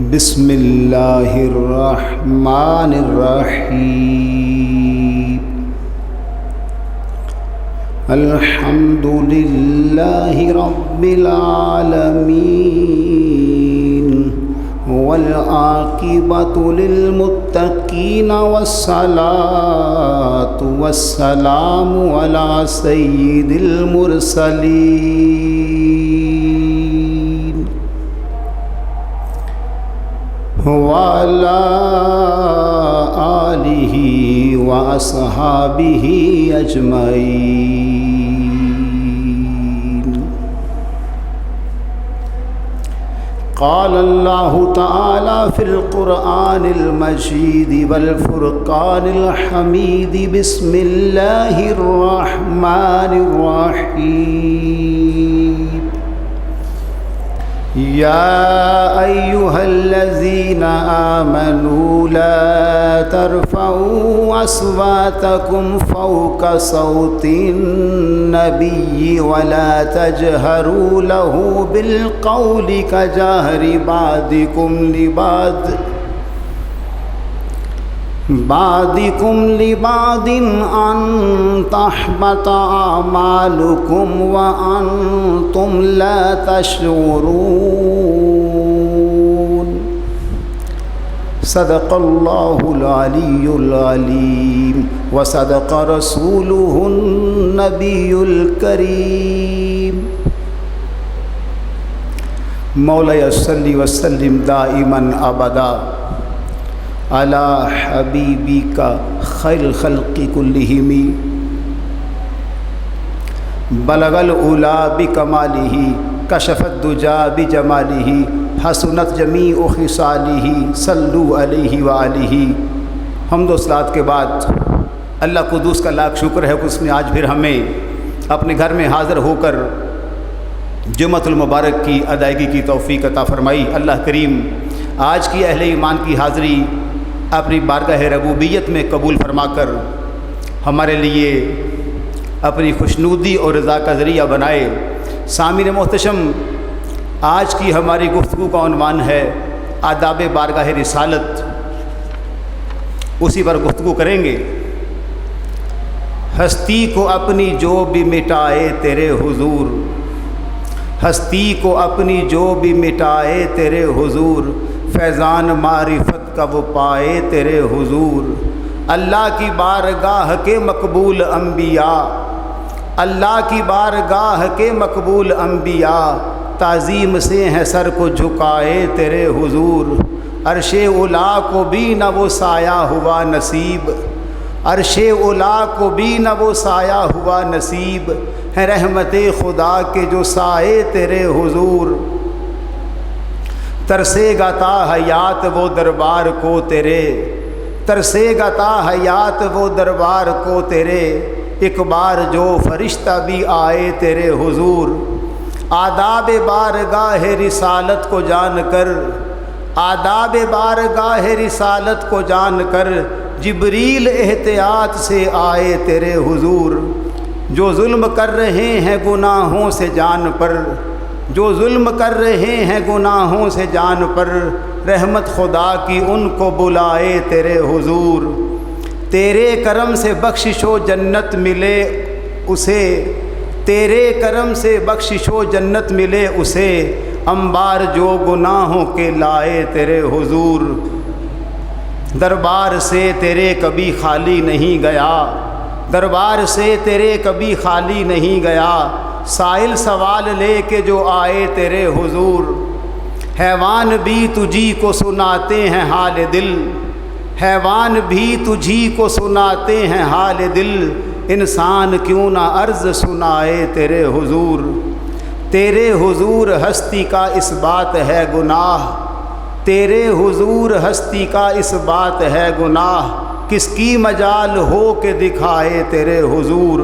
بسم اللہ الرحمن الرحیم الحمد للہ رب العالمین والعاقبۃ للمتقین والصلاۃ والسلام علی سید المرسلین وعلى آلہ واصحابہ اجمعین۔ قال اللہ تعالی فی القرآن المجید والفرقان الحمید بسم اللہ الرحمن الرحیم۔ یا ایہا الذین آمنوا لا ترفعوا اصواتکم فوق صوت النبی ولا تجہروا له بالقول کجہر بعضکم لبعض ان تحبط اعمالکم وانتم لا تشعرون۔ صدق اللہ العلی العلیم وصدق رسولہ النبی الکریم۔ مولاي صلی وسلم دائما ابدا علی حبیبک خیر الخلق کلہم بلغ العلا بکمالہ کشف الدجی بجمالہ حسنت جمیع خصالہ صلوا علیہ وآلہ۔ حمد و صلوات کے بعد اللہ قدوس کا لاکھ شکر ہے کہ اس نے آج پھر ہمیں اپنے گھر میں حاضر ہو کر جمعۃ المبارک کی ادائیگی کی توفیق عطا فرمائی۔ اللہ کریم آج کی اہل ایمان کی حاضری اپنی بارگاہ ربوبیت میں قبول فرما کر ہمارے لیے اپنی خوشنودی اور رضا کا ذریعہ بنائے۔ سامعین محتشم، آج کی ہماری گفتگو کا عنوان ہے آداب بارگاہ رسالت۔ اسی پر گفتگو کریں گے۔ ہستی کو اپنی جو بھی مٹائے تیرے حضور، ہستی کو اپنی جو بھی مٹائے تیرے حضور، فیضان معرفت کا وہ پائے تیرے حضور۔ اللہ کی بارگاہ کے مقبول انبیاء، اللہ کی بارگاہ کے مقبول انبیاء، تعظیم سے ہیں سر کو جھکائے تیرے حضور۔ عرش اولا کو بھی نہ وہ سایہ ہوا نصیب، عرش اولا کو بھی نہ وہ سایہ ہوا نصیب، ہے رحمت خدا کے جو سائے تیرے حضور۔ ترسے گا تا حیات وہ دربار کو تیرے، ترسے گا تا حیات وہ دربار کو تیرے، ایک بار جو فرشتہ بھی آئے تیرے حضور۔ آداب بارگاہ رسالت کو جان کر، آداب بارگاہ رسالت کو جان کر، جبریل احتیاط سے آئے تیرے حضور۔ جو ظلم کر رہے ہیں گناہوں سے جان پر، جو ظلم کر رہے ہیں گناہوں سے جان پر، رحمت خدا کی ان کو بلائے تیرے حضور۔ تیرے کرم سے بخشش و جنت ملے اسے، تیرے کرم سے بخشش و جنت ملے اسے، انبار جو گناہوں کے لائے تیرے حضور۔ دربار سے تیرے کبھی خالی نہیں گیا، دربار سے تیرے کبھی خالی نہیں گیا، سائل سوال لے کے جو آئے تیرے حضور۔ حیوان بھی تجھی کو سناتے ہیں حال دل، حیوان بھی تجھی کو سناتے ہیں حال دل، انسان کیوں نہ عرض سنائے تیرے حضور۔ تیرے حضور ہستی کا اس بات ہے گناہ، تیرے حضور ہستی کا اس بات ہے گناہ، کس کی مجال ہو کے دکھائے تیرے حضور۔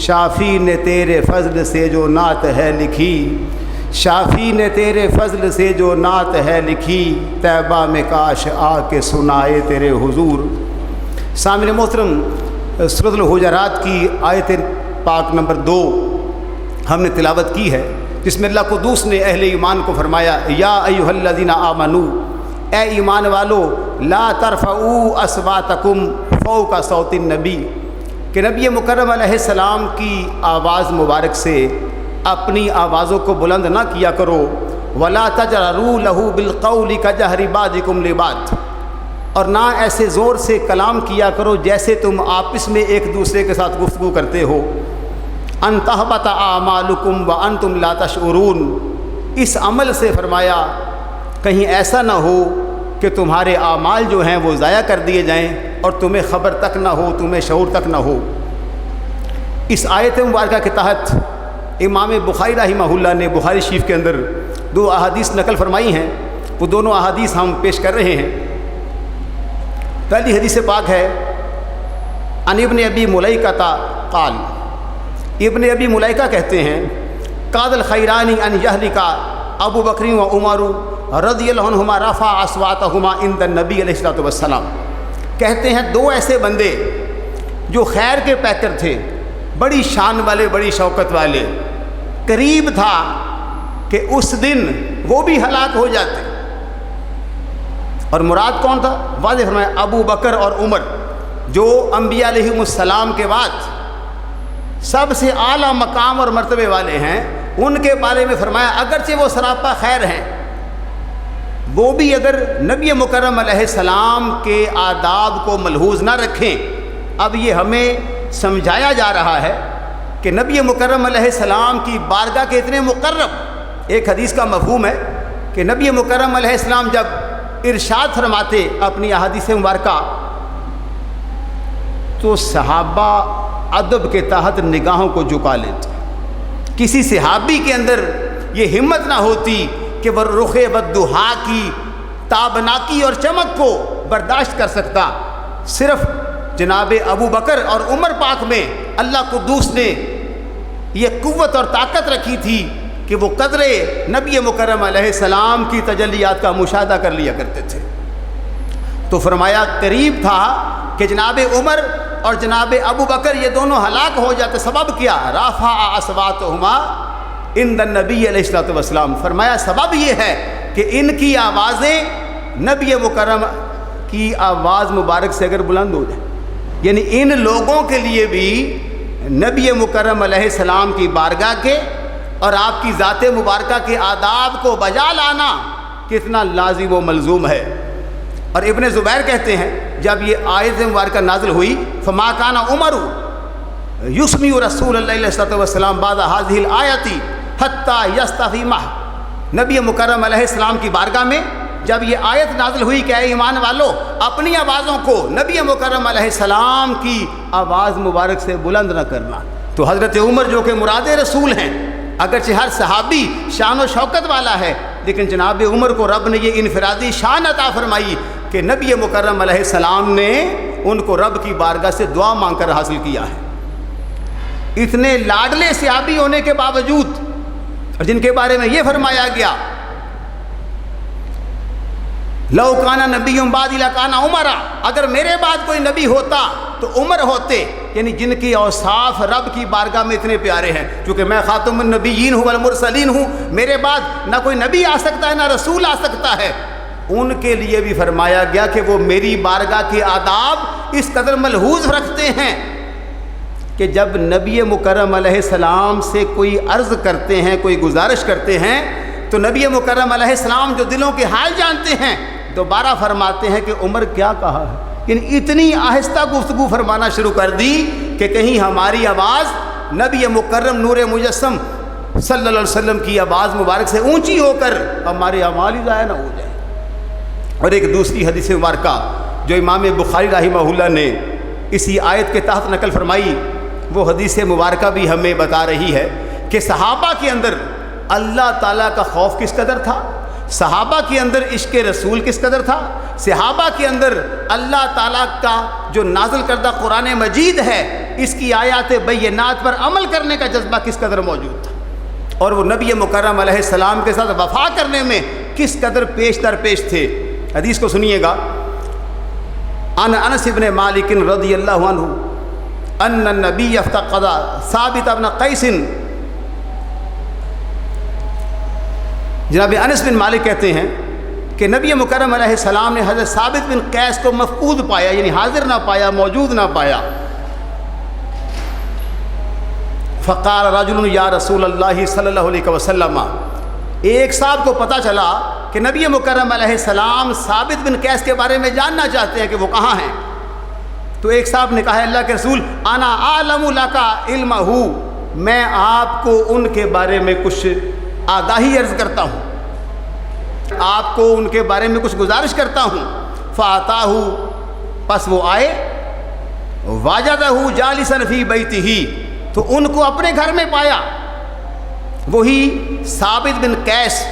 شافی نے تیرے فضل سے جو نعت ہے لکھی، شافی نے تیرے فضل سے جو نعت ہے لکھی، طیبہ میں کاش آ کے سنائے تیرے حضور۔ سامعین محترم، سورۃ الحجرات کی آیت پاک نمبر 2 ہم نے تلاوت کی ہے، جس میں اللہ قدوس نے اہل ایمان کو فرمایا یا ایھا الذین آمنو، اے ایمان والو لا ترفعوا اصواتکم فوق صوت النبی، کہ نبی مکرم علیہ السلام کی آواز مبارک سے اپنی آوازوں کو بلند نہ کیا کرو، ولا تجروا له بالقول كجهر بعضکم لبعض، اور نہ ایسے زور سے کلام کیا کرو جیسے تم آپس میں ایک دوسرے کے ساتھ گفتگو کرتے ہو، ان تحبط اعمالکم وانتم لا تشعرون، اس عمل سے فرمایا کہیں ایسا نہ ہو کہ تمہارے اعمال جو ہیں وہ ضائع کر دیے جائیں اور تمہیں خبر تک نہ ہو، تمہیں شعور تک نہ ہو۔ اس آیت مبارکہ کے تحت امام بخاری رحمہ اللہ نے بخاری شریف کے اندر 2 احادیث نقل فرمائی ہیں، وہ دونوں احادیث ہم پیش کر رہے ہیں۔ پہلی حدیث پاک ہے عن ابن ابی ملیکہ قال، ابن ابی ملیکہ کہتے ہیں قاد الخیرانی ان یہلک ابو بکر و عمر رضی اللہ عنہما رفع اصواتہما عند النبی علیہ الصلوۃ والسلام، کہتے ہیں 2 ایسے بندے جو خیر کے پیکر تھے، بڑی شان والے، بڑی شوکت والے، قریب تھا کہ اس دن وہ بھی ہلاک ہو جاتے، اور مراد کون تھا؟ واضح فرمایا ابو بکر اور عمر، جو انبیاء علیہم السلام کے بعد سب سے اعلیٰ مقام اور مرتبے والے ہیں، ان کے بارے میں فرمایا اگرچہ وہ سراپا خیر ہیں، وہ بھی اگر نبی مکرم علیہ السلام کے آداب کو ملحوظ نہ رکھیں۔ اب یہ ہمیں سمجھایا جا رہا ہے کہ نبی مکرم علیہ السلام کی بارگاہ کے اتنے مقرب، ایک حدیث کا مفہوم ہے کہ نبی مکرم علیہ السلام جب ارشاد فرماتے اپنی احادیث مبارکہ تو صحابہ ادب کے تحت نگاہوں کو جھکا لیتے، کسی صحابی کے اندر یہ ہمت نہ ہوتی کہ وہ رخ والضحیٰ کی تابناکی اور چمک کو برداشت کر سکتا۔ صرف جناب ابو بکر اور عمر پاک میں اللہ قدوس نے یہ قوت اور طاقت رکھی تھی کہ وہ قدر نبی مکرم علیہ السلام کی تجلیات کا مشاہدہ کر لیا کرتے تھے۔ تو فرمایا قریب تھا کہ جناب عمر اور جناب ابو بکر یہ دونوں ہلاک ہو جاتے۔ سبب کیا؟ رفع اصواتہما عند النبی علیہ الصلوۃ والسلام، فرمایا سبب یہ ہے کہ ان کی آوازیں نبی مکرم کی آواز مبارک سے اگر بلند ہو جائیں، یعنی ان لوگوں کے لیے بھی نبی مکرم علیہ السلام کی بارگاہ کے اور آپ کی ذات مبارکہ کے آداب کو بجا لانا کتنا لازم و ملزوم ہے۔ اور ابن زبیر کہتے ہیں جب یہ آیت مبارکہ نازل ہوئی فما کان عمر یسمع رسول اللہ علیہ الصلوۃ والسلام بعد هذه الآیۃ حتی یستفیمہ، نبی مکرم علیہ السلام کی بارگاہ میں جب یہ آیت نازل ہوئی کہ اے ایمان والو اپنی آوازوں کو نبی مکرم علیہ السلام کی آواز مبارک سے بلند نہ کرنا، تو حضرت عمر جو کہ مراد رسول ہیں، اگرچہ ہر صحابی شان و شوکت والا ہے، لیکن جناب عمر کو رب نے یہ انفرادی شان عطا فرمائی کہ نبی مکرم علیہ السلام نے ان کو رب کی بارگاہ سے دعا مانگ کر حاصل کیا ہے۔ اتنے لاڈلے صحابی ہونے کے باوجود، اور جن کے بارے میں یہ فرمایا گیا لو کان نبی بعدی لکان عمر، اگر میرے بعد کوئی نبی ہوتا تو عمر ہوتے، یعنی جن کی اوصاف رب کی بارگاہ میں اتنے پیارے ہیں۔ چونکہ میں خاتم النبیین ہوں والمرسلین ہوں، میرے بعد نہ کوئی نبی آ سکتا ہے نہ رسول آ سکتا ہے، ان کے لیے بھی فرمایا گیا کہ وہ میری بارگاہ کے آداب اس قدر ملحوظ رکھتے ہیں کہ جب نبی مکرم علیہ السلام سے کوئی عرض کرتے ہیں، کوئی گزارش کرتے ہیں، تو نبی مکرم علیہ السلام جو دلوں کے حال جانتے ہیں دوبارہ فرماتے ہیں کہ عمر کیا کہا ہے، یعنی اتنی آہستہ گفتگو فرمانا شروع کر دی کہ کہیں ہماری آواز نبی مکرم نور مجسم صلی اللہ علیہ وسلم کی آواز مبارک سے اونچی ہو کر ہمارے اعمال ہی ضائع نہ ہو جائے۔ اور ایک دوسری حدیث مبارکہ جو امام بخاری رحمہ اللہ نے اسی آیت کے تحت نقل فرمائی، وہ حدیث مبارکہ بھی ہمیں بتا رہی ہے کہ صحابہ کے اندر اللہ تعالیٰ کا خوف کس قدر تھا، صحابہ کے اندر عشق رسول کس قدر تھا، صحابہ کے اندر اللہ تعالیٰ کا جو نازل کردہ قرآن مجید ہے اس کی آیات بینات پر عمل کرنے کا جذبہ کس قدر موجود تھا، اور وہ نبی مکرم علیہ السلام کے ساتھ وفا کرنے میں کس قدر پیش در پیش تھے۔ حدیث کو سنیے گا، عن انس بن مالک رضی اللہ عنہ ان النبی افتقد ثابت بن قیس، جناب انس بن مالک کہتے ہیں کہ نبی مکرم علیہ السلام نے حضرت ثابت بن قیس کو مفقود پایا، یعنی حاضر نہ پایا، موجود نہ پایا۔ فقال رجل یا رسول اللہ صلی اللہ علیہ وسلم، ایک صاحب کو پتہ چلا کہ نبی مکرم علیہ السلام ثابت بن قیس کے بارے میں جاننا چاہتے ہیں کہ وہ کہاں ہیں۔ تو ایک صاحب نے کہا اللہ کے رسول انا اعلم لک علمہ، میں آپ کو ان کے بارے میں کچھ آگاہی عرض کرتا ہوں، آپ کو ان کے بارے میں کچھ گزارش کرتا ہوں۔ فاتاہ، پس وہ آئے، واجدہ جالسا فی بیتہ، تو ان کو اپنے گھر میں پایا۔ وہی ثابت بن قیس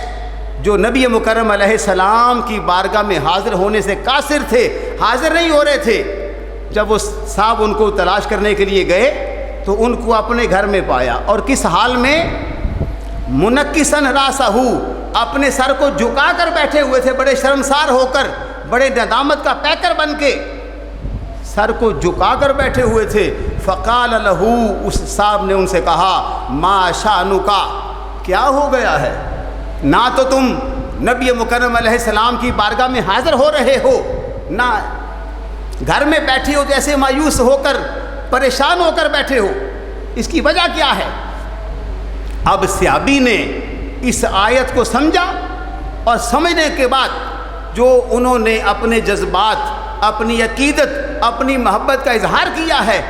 جو نبی مکرم علیہ السلام کی بارگاہ میں حاضر ہونے سے قاصر تھے، حاضر نہیں ہو رہے تھے۔ جب وہ صاحب ان کو تلاش کرنے کے لیے گئے تو ان کو اپنے گھر میں پایا، اور کس حال میں؟ منکسن راسہ، اپنے سر کو جھکا کر بیٹھے ہوئے تھے، بڑے شرمسار ہو کر، بڑے ندامت کا پیکر بن کے سر کو جھکا کر بیٹھے ہوئے تھے۔ فقال لہ، اس صاحب نے ان سے کہا ما شانک، کیا ہو گیا ہے؟ نہ تو تم نبی مکرم علیہ السلام کی بارگاہ میں حاضر ہو رہے ہو، نہ گھر میں بیٹھے ہو، جیسے مایوس ہو کر، پریشان ہو کر بیٹھے ہو، اس کی وجہ کیا ہے؟ اب صحابی نے اس آیت کو سمجھا، اور سمجھنے کے بعد جو انہوں نے اپنے جذبات، اپنی عقیدت، اپنی محبت کا اظہار کیا ہے،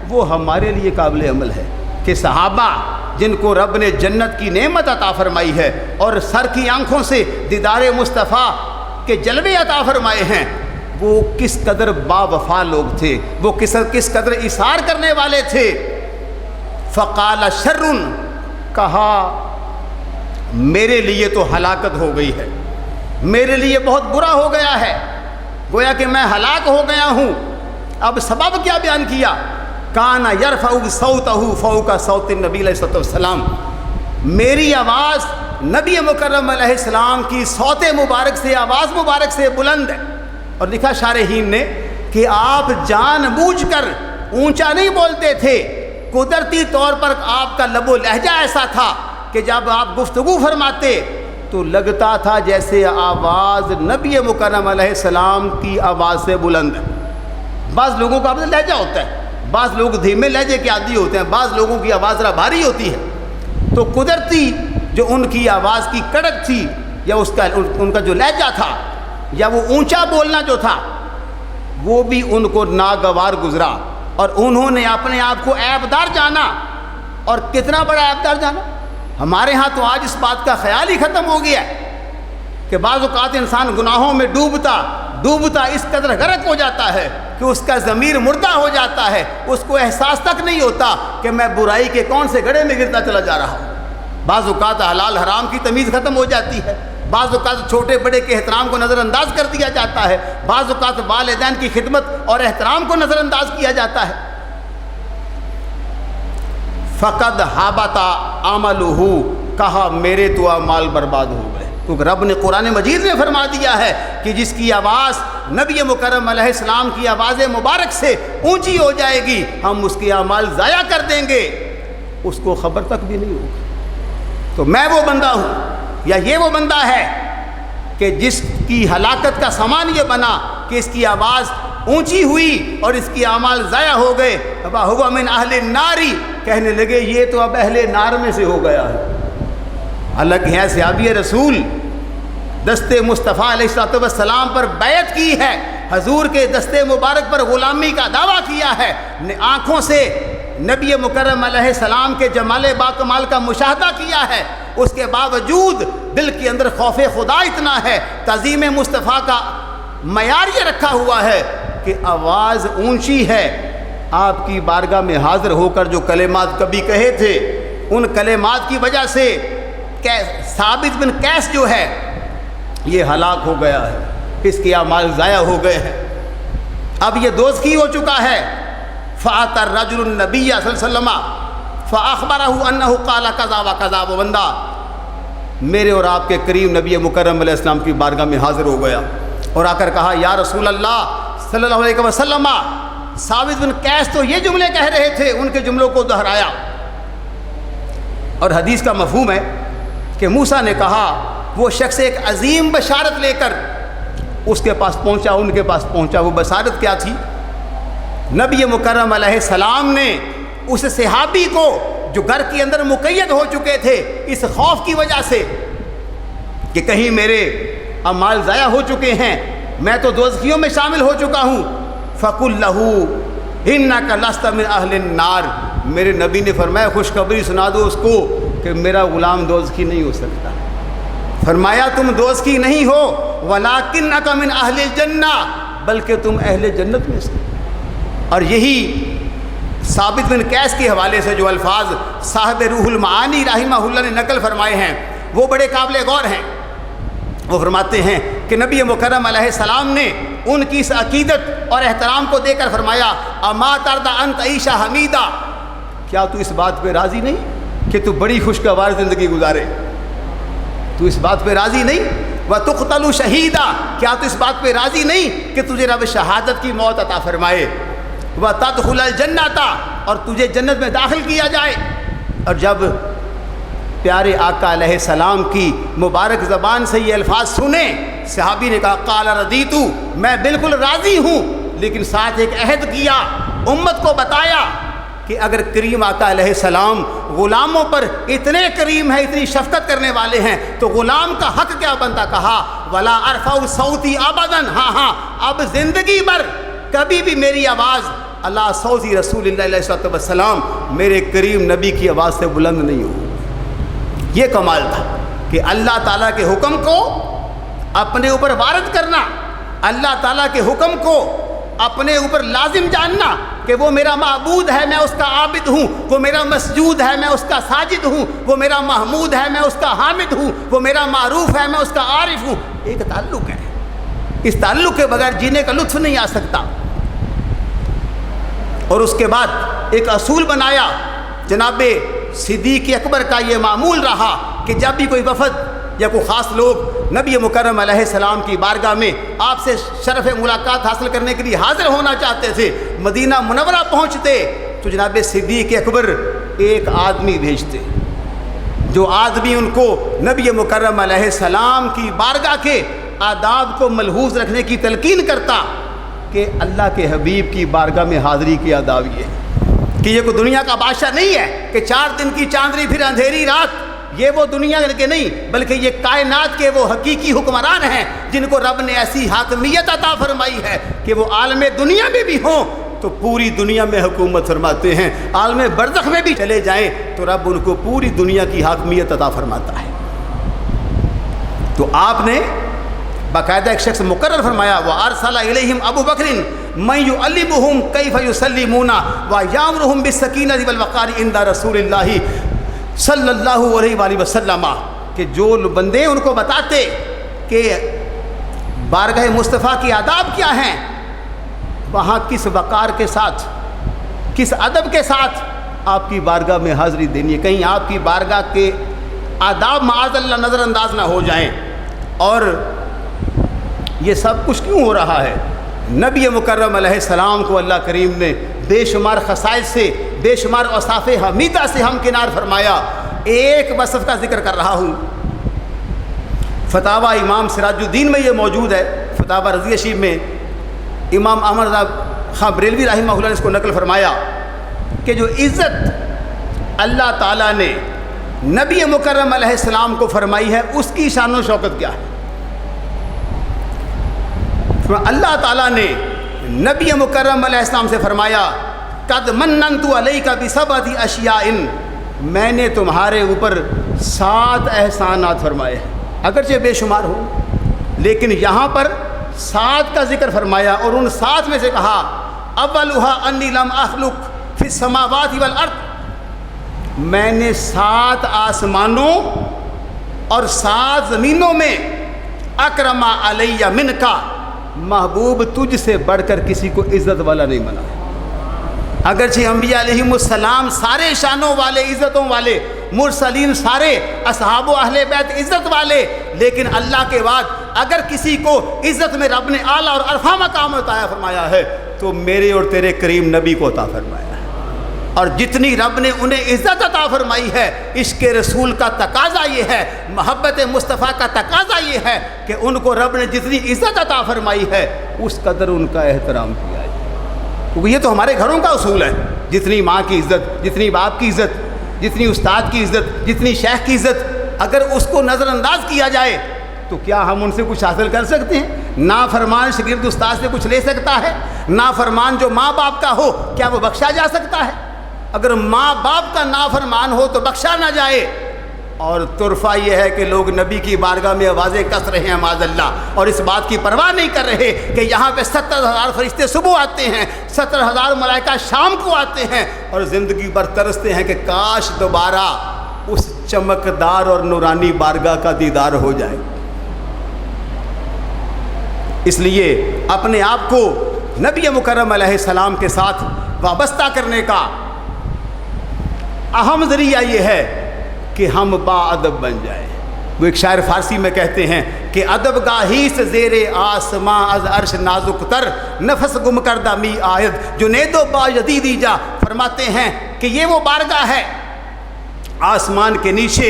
وہ ہمارے لیے قابل عمل ہے کہ صحابہ جن کو رب نے جنت کی نعمت عطا فرمائی ہے اور سر کی آنکھوں سے دیدار مصطفیٰ کے جلوے عطا فرمائے ہیں، وہ کس قدر با وفا لوگ تھے، وہ کس قدر اثار کرنے والے تھے۔ فقال شر، کہا میرے لیے تو ہلاکت ہو گئی ہے، میرے لیے بہت برا ہو گیا ہے، گویا کہ میں ہلاک ہو گیا ہوں۔ اب سبب کیا بیان کیا؟ کان یرفع صوتہ فوق صوت النبی علیہ السلام، میری آواز نبی مکرم علیہ السلام کی صوت مبارک سے، آواز مبارک سے بلند ہے۔ اور لکھا شارحین نے کہ آپ جان بوجھ کر اونچا نہیں بولتے تھے، قدرتی طور پر آپ کا لب و لہجہ ایسا تھا کہ جب آپ گفتگو فرماتے تو لگتا تھا جیسے آواز نبی مکرم علیہ السلام کی آواز سے بلند ہے۔ بعض لوگوں کا اپنا لہجہ ہوتا ہے، بعض لوگ دھیمے لہجے کے عادی ہوتے ہیں، بعض لوگوں کی آواز ذرا بھاری ہوتی ہے، تو قدرتی جو ان کی آواز کی کڑک تھی، یا ان کا جو لہجہ تھا، یا وہ اونچا بولنا جو تھا، وہ بھی ان کو ناگوار گزرا، اور انہوں نے اپنے آپ کو عیبدار جانا۔ اور کتنا بڑا عیبدار جانا؟ ہمارے ہاں تو آج اس بات کا خیال ہی ختم ہو گیا ہے کہ بعض اوقات انسان گناہوں میں ڈوبتا اس قدر غرق ہو جاتا ہے کہ اس کا ضمیر مردہ ہو جاتا ہے، اس کو احساس تک نہیں ہوتا کہ میں برائی کے کون سے گڑھے میں گرتا چلا جا رہا ہوں۔ بعض اوقات حلال حرام کی تمیز ختم ہو جاتی ہے، بعض اوقات چھوٹے بڑے کے احترام کو نظر انداز کر دیا جاتا ہے، بعض اوقات والدین کی خدمت اور احترام کو نظر انداز کیا جاتا ہے۔ فقد حبط عملہ، کہا میرے تو اعمال برباد ہو گئے، کیونکہ رب نے قرآن مجید میں فرما دیا ہے کہ جس کی آواز نبی مکرم علیہ السلام کی آواز مبارک سے اونچی ہو جائے گی، ہم اس کے اعمال ضائع کر دیں گے، اس کو خبر تک بھی نہیں ہوگی۔ تو میں وہ بندہ ہوں، یا یہ وہ بندہ ہے کہ جس کی ہلاکت کا سامان یہ بنا کہ اس کی آواز اونچی ہوئی اور اس کی اعمال ضائع ہو گئے۔ ہوا من اہل النار، کہنے لگے یہ تو اب اہل نار میں سے ہو گیا ہے۔ الگ ہے صحابی رسول، دست مصطفیٰ علیہ السلام پر بیعت کی ہے، حضور کے دست مبارک پر غلامی کا دعویٰ کیا ہے، آنکھوں سے نبی مکرم علیہ السلام کے جمال با کمال کا مشاہدہ کیا ہے، اس کے باوجود دل کے اندر خوف خدا اتنا ہے، تعظیم مصطفیٰ کا معیار یہ رکھا ہوا ہے کہ آواز اونچی ہے۔ آپ کی بارگاہ میں حاضر ہو کر جو کلمات کبھی کہے تھے، ان کلمات کی وجہ سے ثابت بن قیس جو ہے یہ ہلاک ہو گیا ہے، اس کے اعمال ضائع ہو گئے ہیں، اب یہ دوزخی ہو چکا ہے۔ فَأَتَى الرَّجُلُ النَّبِيَّ صلی اللہ علیہ وسلم فَأَخْبَرَهُ أَنَّهُ قَالَ كَذَا وَكَذَا، وہ بندہ میرے اور آپ کے قریب نبی مکرم علیہ السلام کی بارگاہ میں حاضر ہو گیا اور آ کر کہا یا رسول اللہ صلی اللہ علیہ وسلم، ثابت بن قیس تو یہ جملے کہہ رہے تھے، ان کے جملوں کو دہرایا۔ اور حدیث کا مفہوم ہے کہ موسیٰ نے کہا وہ شخص ایک عظیم بشارت لے کر اس کے پاس پہنچا، ان کے پاس پہنچا۔ وہ بشارت کیا تھی؟ نبی مکرم علیہ السلام نے اس صحابی کو جو گھر کے اندر مقید ہو چکے تھے اس خوف کی وجہ سے کہ کہیں میرے اعمال ضائع ہو چکے ہیں، میں تو دوزخیوں میں شامل ہو چکا ہوں، فَقُلْ لَهُ إِنَّكَ لَسْتَ مِنْ أَهْلِ النَّارِ، میرے نبی نے فرمایا خوشخبری سنا دو اس کو کہ میرا غلام دوزخی نہیں ہو سکتا۔ فرمایا تم دوزخی نہیں ہو، وَلَكِنَّكَ مِنْ أَهْلِ الْجَنَّةِ، بلکہ تم اہل جنت میں سے۔ اور یہی ثابت بن قیس کے حوالے سے جو الفاظ صاحب روح المعانی رحمہ اللہ نے نقل فرمائے ہیں وہ بڑے قابل غور ہیں۔ وہ فرماتے ہیں کہ نبی مکرم علیہ السلام نے ان کی اس عقیدت اور احترام کو دے کر فرمایا اما ترضى ان تعيش حمیدا، کیا تو اس بات پہ راضی نہیں کہ تو بڑی خوشگوار زندگی گزارے؟ تو اس بات پہ راضی نہیں؟ وتقتل شہیدا، کیا تو اس بات پہ راضی نہیں کہ تجھے رب شہادت کی موت عطا فرمائے؟ وتدخل الجنۃ، اور تجھے جنت میں داخل کیا جائے۔ اور جب پیارے آقا علیہ السلام کی مبارک زبان سے یہ الفاظ سنے، صحابی نے کہا قال رضیت، میں بالکل راضی ہوں، لیکن ساتھ ایک عہد کیا، امت کو بتایا کہ اگر کریم آقا علیہ السلام غلاموں پر اتنے کریم ہیں، اتنی شفقت کرنے والے ہیں، تو غلام کا حق کیا بنتا؟ کہا ولا ارفع صوتی ابدا، ہاں اب زندگی بھر کبھی بھی میری آواز اللہ صوتی رسول اللہ علیہ السلام میرے کریم نبی کی آواز سے بلند نہیں ہو۔ یہ کمال تھا کہ اللہ تعالیٰ کے حکم کو اپنے اوپر وارد کرنا، اللہ تعالیٰ کے حکم کو اپنے اوپر لازم جاننا کہ وہ میرا معبود ہے، میں اس کا عابد ہوں، وہ میرا مسجود ہے، میں اس کا ساجد ہوں، وہ میرا محمود ہے، میں اس کا حامد ہوں، وہ میرا معروف ہے، میں اس کا عارف ہوں۔ ایک تعلق ہے، اس تعلق کے بغیر جینے کا لطف نہیں آ سکتا۔ اور اس کے بعد ایک اصول بنایا، جناب صدیق اکبر کا یہ معمول رہا کہ جب بھی کوئی وفد یا کوئی خاص لوگ نبی مکرم علیہ السلام کی بارگاہ میں آپ سے شرف ملاقات حاصل کرنے کے لیے حاضر ہونا چاہتے تھے، مدینہ منورہ پہنچتے تو جناب صدیق اکبر ایک آدمی بھیجتے، جو آدمی ان کو نبی مکرم علیہ السلام کی بارگاہ کے آداب کو ملحوظ رکھنے کی تلقین کرتا کہ اللہ کے حبیب کی بارگاہ میں حاضری کی آداب یہ ہے کہ یہ کوئی دنیا کا بادشاہ نہیں ہے کہ 4 دن کی چاندنی پھر اندھیری رات، یہ وہ دنیا کے نہیں بلکہ یہ کائنات کے وہ حقیقی حکمران ہیں جن کو رب نے ایسی حاکمیت عطا فرمائی ہے کہ وہ عالم دنیا میں بھی ہوں تو پوری دنیا میں حکومت فرماتے ہیں، عالم برزخ میں بھی چلے جائیں تو رب ان کو پوری دنیا کی حاکمیت عطا فرماتا ہے۔ تو آپ نے باقاعدہ ایک شخص مقرر فرمایا وَأَرْسَلَ إِلَيْهِمْ أَبُو بَكْرٍ مَنْ يُعَلِّمُهُمْ كَيْفَ يُسَلِّمُونَ وَيَأْمُرُهُم بِالسَّكِينَةِ وَالْوَقَارِ عِنْدَ رسول اللہ صلی اللہ علیہ وآلہ وسلم، کہ جو بندے ان کو بتاتے کہ بارگاہ مصطفیٰ کی آداب کیا ہیں، وہاں کس وقار کے ساتھ، کس ادب کے ساتھ آپ کی بارگاہ میں حاضری دینی ہے، کہیں آپ کی بارگاہ کے آداب معاذ اللہ نظر انداز نہ ہو جائیں۔ اور یہ سب کچھ کیوں ہو رہا ہے؟ نبی مکرم علیہ السلام کو اللہ کریم نے بے شمار خصائص سے، بے شمار اوصاف حمیدہ سے ہمکنار فرمایا۔ ایک وصف کا ذکر کر رہا ہوں، فتاوی امام سراج الدین میں یہ موجود ہے، فتاوی رضیہ شریف میں امام احمد رضا خان بریلوی رحمہ اللہ نے اس کو نقل فرمایا کہ جو عزت اللہ تعالیٰ نے نبی مکرم علیہ السلام کو فرمائی ہے اس کی شان و شوکت کیا ہے۔ اللہ تعالیٰ نے نبی مکرم علیہ السلام سے فرمایا قد مننت علیک بسبعۃ اشیاء، میں نے تمہارے اوپر 7 احسانات فرمائے ہیں، اگرچہ بے شمار ہو لیکن یہاں پر 7 کا ذکر فرمایا، اور ان 7 میں سے کہا اولها انی لم اخلق فی السماوات والارض، میں نے 7 آسمانوں اور 7 زمینوں میں اکرم علی منکا، محبوب تجھ سے بڑھ کر کسی کو عزت والا نہیں بنا۔ اگرچہ انبیاء علیہم السلام سارے شانوں والے، عزتوں والے، مرسلین سارے، اصحاب و اہل بیت عزت والے، لیکن اللہ کے بعد اگر کسی کو عزت میں رب نے اعلیٰ اور عرفہ مقام عطا فرمایا ہے تو میرے اور تیرے کریم نبی کو عطا فرمایا ہے۔ اور جتنی رب نے انہیں عزت عطا فرمائی ہے، عشق رسول کا تقاضا یہ ہے، محبت مصطفیٰ کا تقاضا یہ ہے کہ ان کو رب نے جتنی عزت عطا فرمائی ہے اس قدر ان کا احترام کیا ہے، کیونکہ یہ تو ہمارے گھروں کا اصول ہے، جتنی ماں کی عزت، جتنی باپ کی عزت، جتنی استاد کی عزت، جتنی شیخ کی عزت، اگر اس کو نظر انداز کیا جائے تو کیا ہم ان سے کچھ حاصل کر سکتے ہیں؟ نافرمان شاگرد استاد سے کچھ لے سکتا ہے؟ نافرمان جو ماں باپ کا ہو کیا وہ بخشا جا سکتا ہے؟ اگر ماں باپ کا نافرمان ہو تو بخشا نہ جائے۔ اور طرفہ یہ ہے کہ لوگ نبی کی بارگاہ میں آوازیں کس رہے ہیں معاذ اللہ، اور اس بات کی پرواہ نہیں کر رہے کہ یہاں پہ 70,000 فرشتے صبح آتے ہیں، 70,000 ملائکہ شام کو آتے ہیں، اور زندگی بھر ترستے ہیں کہ کاش دوبارہ اس چمکدار اور نورانی بارگاہ کا دیدار ہو جائے۔ اس لیے اپنے آپ کو نبی مکرم علیہ السلام کے ساتھ وابستہ کرنے کا اہم ذریعہ یہ ہے کہ ہم با ادب بن جائیں۔ وہ ایک شاعر فارسی میں کہتے ہیں کہ ادب گاہی سے زیر آسماں از عرش نازک تر، نفس گم کردہ می آید جنید و با جدیدی جا۔ فرماتے ہیں کہ یہ وہ بارگاہ ہے آسمان کے نیچے،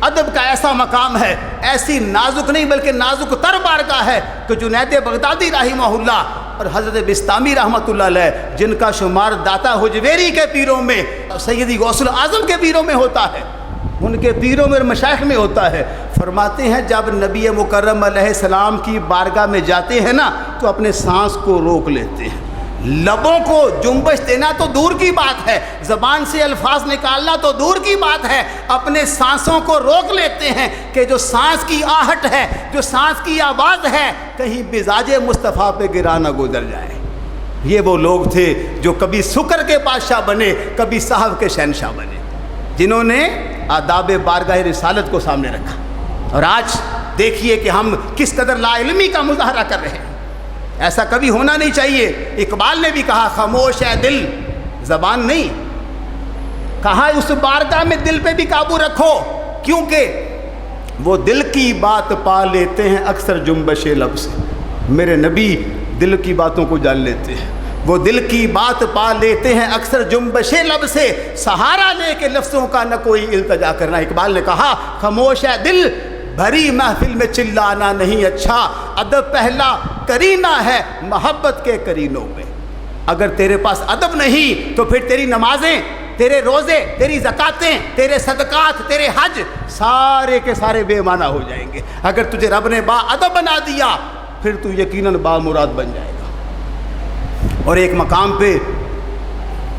ادب کا ایسا مقام ہے، ایسی نازک نہیں بلکہ نازک تر بارگاہ ہے کہ جنید بغدادی رحمہ اللہ اور حضرت بستامی رحمۃ اللہ علیہ، جن کا شمار داتا حجویری کے پیروں میں، سیدی غوث الاعظم کے پیروں میں ہوتا ہے، ان کے پیروں میں اور مشائخ میں ہوتا ہے، فرماتے ہیں جب نبی مکرم علیہ السلام کی بارگاہ میں جاتے ہیں نا تو اپنے سانس کو روک لیتے ہیں، لبوں کو جنبش دینا تو دور کی بات ہے، زبان سے الفاظ نکالنا تو دور کی بات ہے، اپنے سانسوں کو روک لیتے ہیں کہ جو سانس کی آہٹ ہے، جو سانس کی آواز ہے، کہیں مزاج مصطفیٰ پہ گرا نہ گزر جائے۔ یہ وہ لوگ تھے جو کبھی سکر کے بادشاہ بنے، کبھی صحف کے شہنشاہ بنے، جنہوں نے آداب بارگاہ رسالت کو سامنے رکھا۔ اور آج دیکھیے کہ ہم کس قدر لا علمی کا مظاہرہ کر رہے ہیں، ایسا کبھی ہونا نہیں چاہیے۔ اقبال نے بھی کہا خاموش ہے دل، زبان نہیں، کہا اس بارگاہ میں دل پہ بھی قابو رکھو، کیونکہ وہ دل کی بات پا لیتے ہیں اکثر جنبش لب سے۔ میرے نبی دل کی باتوں کو جان لیتے ہیں، وہ دل کی بات پا لیتے ہیں اکثر جنبش لب سے، سہارا لے کے لفظوں کا نہ کوئی التجا کرنا۔ اقبال نے کہا خاموش ہے دل، بھری محفل میں چلانا نہیں اچھا، ادب پہلا کرینہ ہے محبت کے کرینوں میں۔ اگر تیرے پاس ادب نہیں تو پھر تیری نمازیں، تیرے روزے، تیری زکاتیں، تیرے صدقات، تیرے حج سارے کے سارے بے معنی ہو جائیں گے۔ اگر تجھے رب نے با ادب بنا دیا پھر تو یقیناً با مراد بن جائے گا۔ اور ایک مقام پہ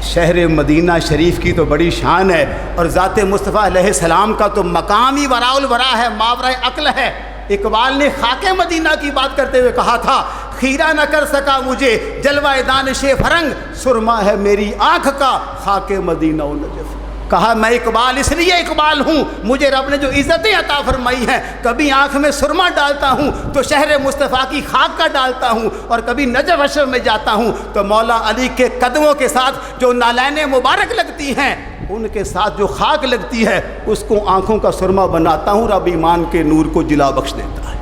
شہر مدینہ شریف کی تو بڑی شان ہے، اور ذات مصطفیٰ علیہ السلام کا تو مقام ہی وراء الورا ہے، ماورائے عقل ہے۔ اقبال نے خاک مدینہ کی بات کرتے ہوئے کہا تھا خیرہ نہ کر سکا مجھے جلوہ دانش فرنگ، سرما ہے میری آنکھ کا خاک مدینہ و نجف۔ کہا میں اقبال اس لیے اقبال ہوں، مجھے رب نے جو عزتیں عطا فرمائی ہیں، کبھی آنکھ میں سرما ڈالتا ہوں تو شہر مصطفیٰ کی خاک کا ڈالتا ہوں، اور کبھی نجف اشرف میں جاتا ہوں تو مولا علی کے قدموں کے ساتھ جو نالین مبارک لگتی ہیں ان کے ساتھ جو خاک لگتی ہے اس کو آنکھوں کا سرما بناتا ہوں، رب ایمان کے نور کو جلا بخش دیتا ہے۔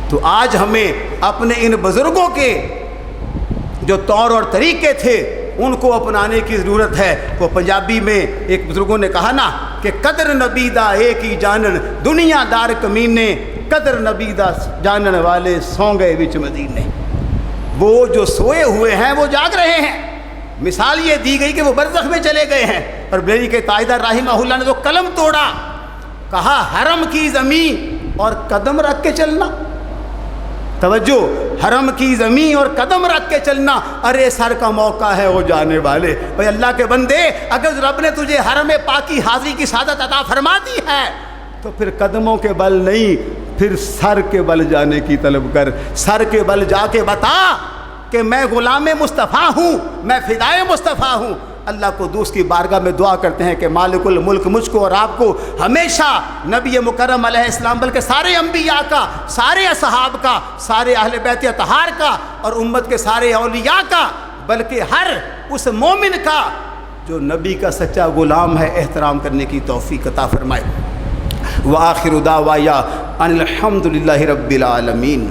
تو آج ہمیں اپنے ان بزرگوں کے جو طور اور طریقے تھے ان کو اپنانے کی ضرورت ہے۔ وہ پنجابی میں ایک بزرگوں نے کہا نا کہ قدر نبی دا ایک ہی جانن، دنیا دار کمینے قدر نبی دا جانن والے سو گئے وچ مدینے۔ وہ جو سوئے ہوئے ہیں وہ جاگ رہے ہیں۔ مثال یہ دی گئی کہ وہ برزخ میں چلے گئے ہیں، اور بریلی کے تاجدار رحمہ اللہ نے تو قلم توڑا، کہا حرم کی زمین اور قدم رکھ کے چلنا، توجہ، حرم کی زمین اور قدم رکھ کے چلنا، ارے سر کا موقع ہے وہ جانے والے۔ بھائی اللہ کے بندے، اگر رب نے تجھے حرم پاک کی حاضری کی سعادت عطا فرما دی ہے تو پھر قدموں کے بل نہیں، پھر سر کے بل جانے کی طلب کر۔ سر کے بل جا کے بتا کہ میں غلام مصطفیٰ ہوں، میں فدائے مصطفیٰ ہوں۔ اللہ کو دوست کی بارگاہ میں دعا کرتے ہیں کہ مالک الملک مجھ کو اور آپ کو ہمیشہ نبی مکرم علیہ السلام بلکہ سارے انبیاء کا، سارے اصحاب کا، سارے اہل بیت اطہار کا اور امت کے سارے اولیاء کا، بلکہ ہر اس مومن کا جو نبی کا سچا غلام ہے احترام کرنے کی توفیق عطا فرمائے۔ وآخر دعوایا ان الحمد للہ رب العالمین۔